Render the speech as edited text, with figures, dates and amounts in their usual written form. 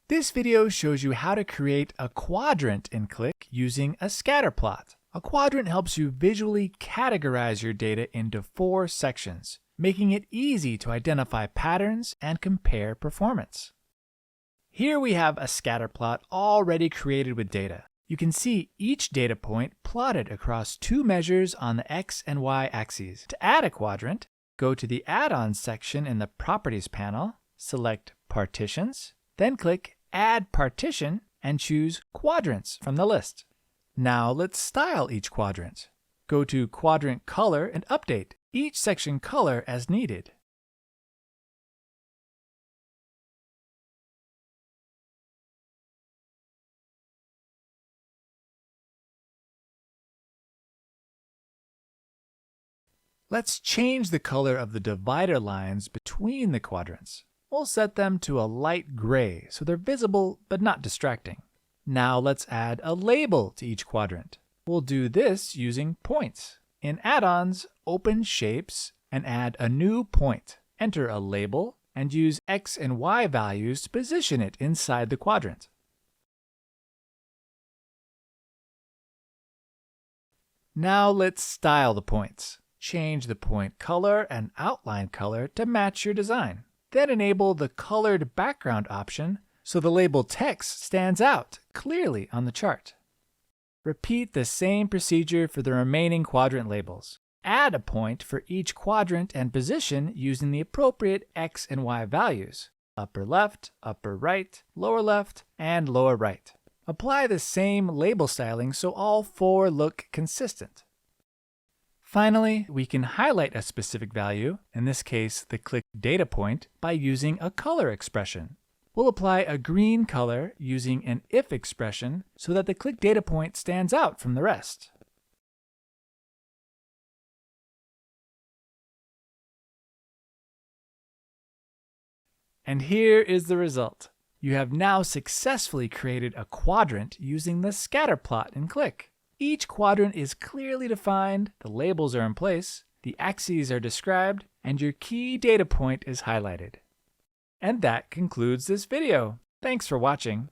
This video shows you how to create a quadrant in Qlik using a scatterplot. A quadrant helps you visually categorize your data into 4 sections, making it easy to identify patterns and compare performance. Here we have a scatterplot already created with data. You can see each data point plotted across 2 measures on the X and Y axes. To add a quadrant, go to the Add-Ons section in the Properties panel, select Partitions, then click Add Partition and choose Quadrants from the list. Now let's style each quadrant. Go to Quadrant Color and update each section color as needed. Let's change the color of the divider lines between the quadrants. We'll set them to a light gray so they're visible but not distracting. Now let's add a label to each quadrant. We'll do this using points. In Add-ons, open Shapes and add a new point. Enter a label and use X and Y values to position it inside the quadrant. Now let's style the points. Change the point color and outline color to match your design. Then enable the colored background option so the label text stands out clearly on the chart. Repeat the same procedure for the remaining quadrant labels. Add a point for each quadrant and position using the appropriate X and Y values: upper left, upper right, lower left, and lower right. Apply the same label styling so all 4 look consistent. Finally, we can highlight a specific value, in this case the Qlik data point, by using a color expression. We'll apply a green color using an if expression so that the Qlik data point stands out from the rest. And here is the result. You have now successfully created a quadrant using the scatterplot in Qlik. Each quadrant is clearly defined, the labels are in place, the axes are described, and your key data point is highlighted. And that concludes this video. Thanks for watching.